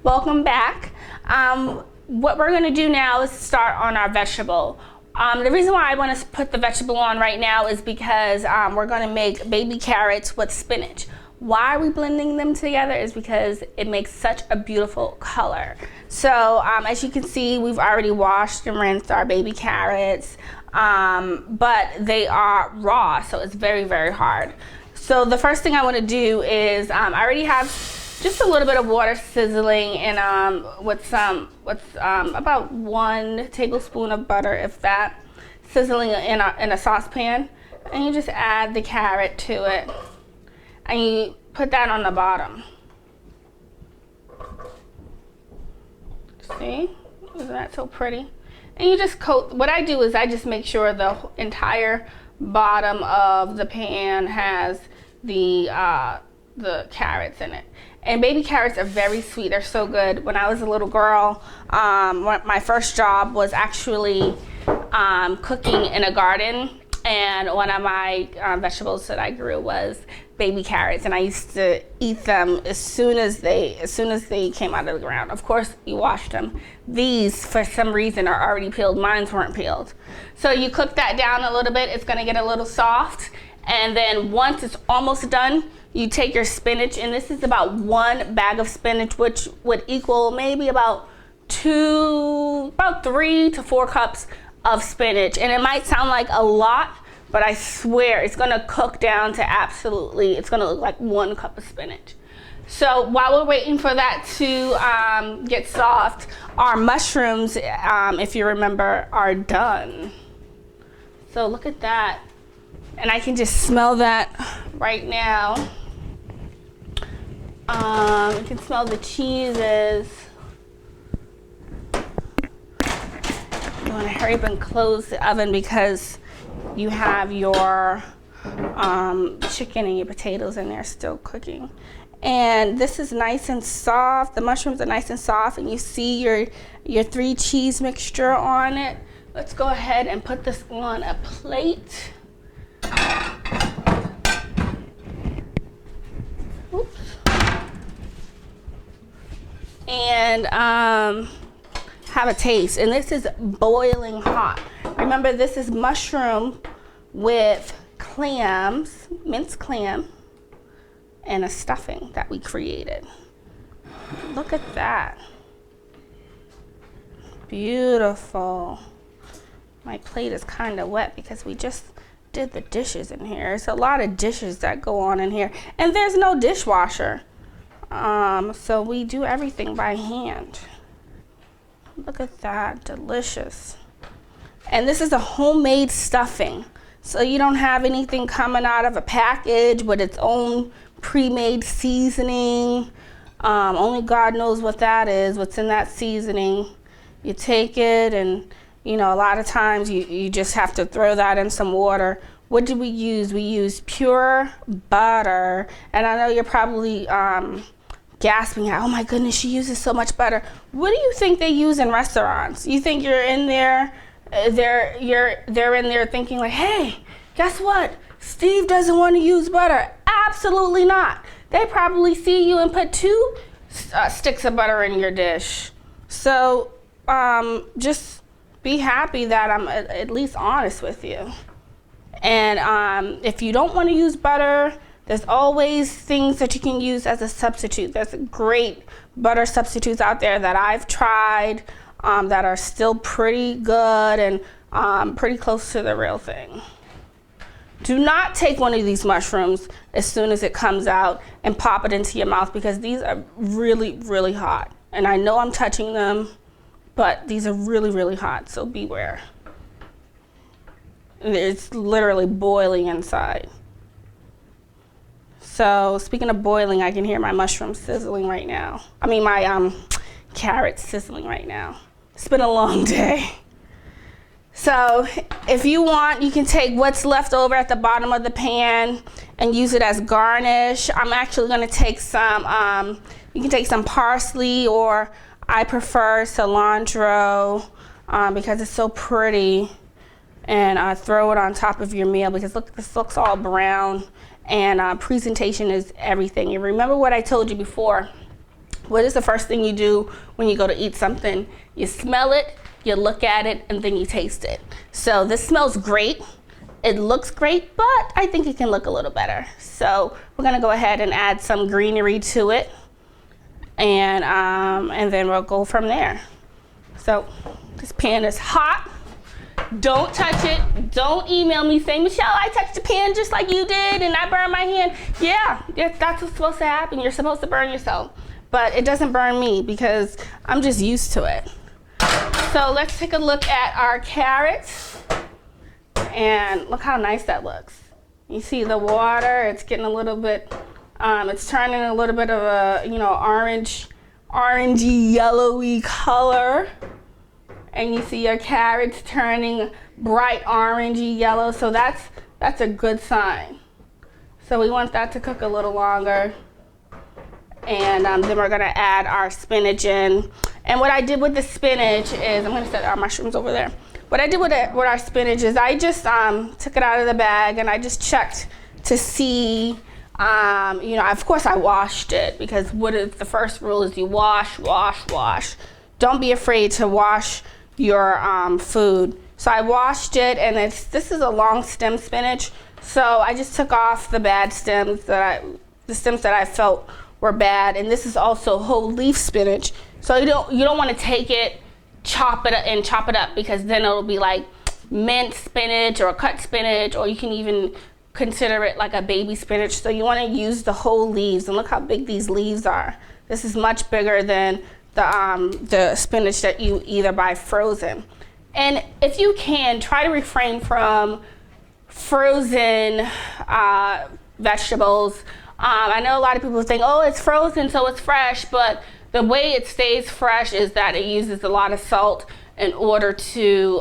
Welcome back. What we're gonna do now is start on our vegetable. The reason why I want to put the vegetable on right now is because we're gonna make baby carrots with spinach. Why are we blending them together is because it makes such a beautiful color. So as you can see, we've already washed and rinsed our baby carrots, but they are raw, so it's very, very hard. So the first thing I want to do is I already have just a little bit of water sizzling and with about 1 tablespoon of butter, if that, sizzling in a saucepan. And you just add the carrot to it and you put that on the bottom. See, isn't that so pretty? And you just coat. What I do is I just make sure the entire bottom of the pan has the carrots in it. And baby carrots are very sweet. They're so good. When I was a little girl, my first job was actually cooking in a garden, and one of my vegetables that I grew was baby carrots, and I used to eat them as soon as they came out of the ground. Of course, you washed them. These, for some reason, are already peeled. Mine weren't peeled. So you cook that down a little bit. It's going to get a little soft, and then once it's almost done, you take your spinach, and this is about 1 bag of spinach, which would equal maybe about 3 to 4 cups of spinach. And it might sound like a lot, but I swear it's gonna cook down to it's gonna look like 1 cup of spinach. So while we're waiting for that to get soft, our mushrooms, if you remember, are done. So look at that. And I can just smell that right now. You can smell the cheeses. You want to hurry up and close the oven because you have your chicken and your potatoes in there still cooking. And this is nice and soft. The mushrooms are nice and soft, and you see your 3 cheese mixture on it. Let's go ahead and put this on a plate. Oops. And have a taste. And this is boiling hot. Remember, this is mushroom with clams, minced clam, and a stuffing that we created. Look at that. Beautiful. My plate is kind of wet because we just did the dishes in here. It's a lot of dishes that go on in here, and there's no dishwasher, so we do everything by hand. Look at that, delicious. And this is a homemade stuffing, so you don't have anything coming out of a package with its own pre-made seasoning. Only God knows what that is, what's in that seasoning. You take it, and a lot of times you just have to throw that in some water. What did we use? We used pure butter. And I know you're probably gasping out, oh my goodness, she uses so much butter. What do you think they use in restaurants? You think you're in there, they're in there thinking like, hey, guess what? Steve doesn't want to use butter. Absolutely not. They probably see you and put 2 sticks of butter in your dish. So just be happy that I'm at least honest with you. And if you don't want to use butter, there's always things that you can use as a substitute. There's great butter substitutes out there that I've tried that are still pretty good and pretty close to the real thing. Do not take one of these mushrooms as soon as it comes out and pop it into your mouth, because these are really, really hot. And I know I'm touching them, but these are really, really hot, so beware. It's literally boiling inside. So speaking of boiling, I can hear my mushrooms sizzling right now. I mean, my carrots sizzling right now. It's been a long day. So if you want, you can take what's left over at the bottom of the pan and use it as garnish. I'm actually gonna take some, you can take some parsley, or I prefer cilantro because it's so pretty, and throw it on top of your meal, because look, this looks all brown, and presentation is everything. And remember what I told you before, What is the first thing you do when you go to eat something? You smell it, you look at it, and then you taste it. So this smells great. It looks great, but I think it can look a little better. So we're gonna go ahead and add some greenery to it, and then we'll go from there. So this pan is hot. Don't touch it. Don't email me saying, Michelle, I touched the pan just like you did and I burned my hand. Yeah, that's what's supposed to happen. You're supposed to burn yourself. But it doesn't burn me because I'm just used to it. So let's take a look at our carrots. And look how nice that looks. You see the water, it's getting a little bit, it's turning a little bit of a, orangey, yellowy color. And you see your carrots turning bright orangey yellow. So that's a good sign. So we want that to cook a little longer. And then we're gonna add our spinach in. And what I did with the spinach is, I'm gonna set our mushrooms over there. What I did with our spinach is I just took it out of the bag and I just checked to see, of course I washed it, because the first rule is you wash. Don't be afraid to wash your food. So I washed it, and this is a long stem spinach. So I just took off the bad stems the stems that I felt were bad, and this is also whole leaf spinach. So you don't want to take it, chop it up, because then it'll be like minced spinach or cut spinach, or you can even consider it like a baby spinach. So you want to use the whole leaves, and look how big these leaves are. This is much bigger than the spinach that you either buy frozen. And if you can, try to refrain from frozen vegetables. I know a lot of people think, oh, it's frozen, so it's fresh, but the way it stays fresh is that it uses a lot of salt in order to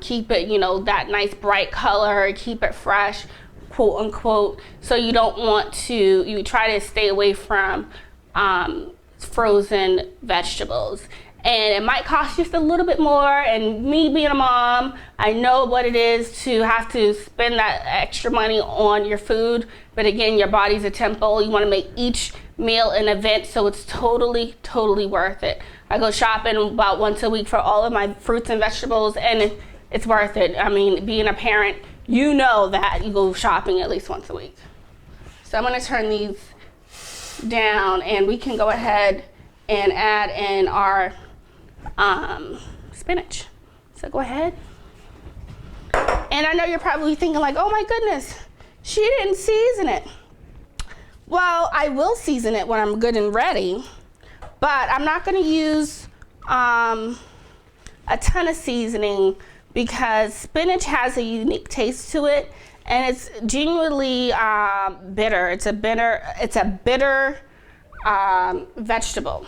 keep it, that nice bright color, keep it fresh, quote unquote. So you try to stay away from frozen vegetables. And it might cost just a little bit more, and me being a mom, I know what it is to have to spend that extra money on your food. But again, your body's a temple. You want to make each meal an event, so it's totally worth it. I go shopping about once a week for all of my fruits and vegetables, and it's worth it. I mean, being a parent, you know that you go shopping at least once a week. So I'm going to turn these down, and we can go ahead and add in our spinach. So go ahead. And I know you're probably thinking like, oh my goodness, she didn't season it. Well, I will season it when I'm good and ready, but I'm not going to use a ton of seasoning, because spinach has a unique taste to it, and it's genuinely bitter. It's a bitter vegetable.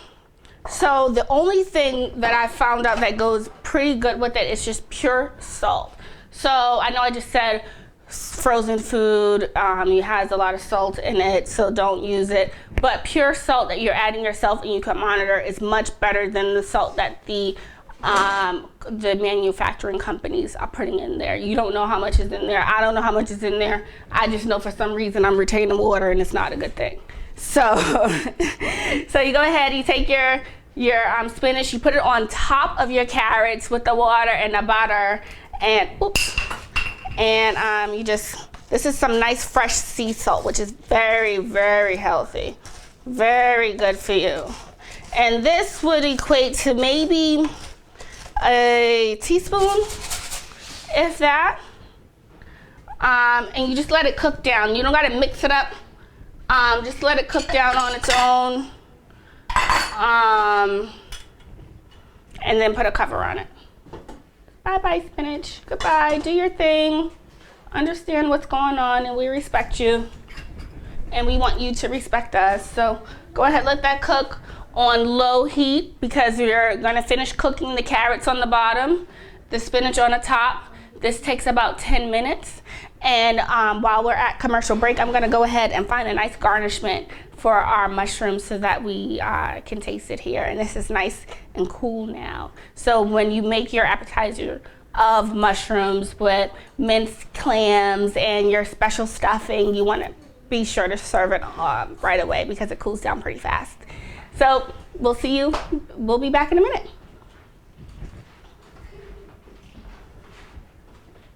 So the only thing that I found out that goes pretty good with it is just pure salt. So I know I just said frozen food has a lot of salt in it, so don't use it. But pure salt that you're adding yourself and you can monitor is much better than the salt that the manufacturing companies are putting in there. You don't know how much is in there. I don't know how much is in there. I just know for some reason I'm retaining water, and it's not a good thing. So, so you go ahead, you take your spinach, you put it on top of your carrots with the water and the butter, and this is some nice fresh sea salt, which is very healthy, very good for you. And this would equate to maybe a teaspoon, if that. And you just let it cook down. You don't got to mix it up. Just let it cook down on its own. And then put a cover on it. Bye-bye, spinach. Goodbye. Do your thing. Understand what's going on, and we respect you. And we want you to respect us. So go ahead, let that cook on low heat, because you're going to finish cooking the carrots on the bottom, the spinach on the top. This takes about 10 minutes. And while we're at commercial break, I'm going to go ahead and find a nice garnishment for our mushrooms so that we can taste it here. And this is nice and cool now. So when you make your appetizer of mushrooms with minced clams and your special stuffing, you want to be sure to serve it right away, because it cools down pretty fast. So we'll be back in a minute.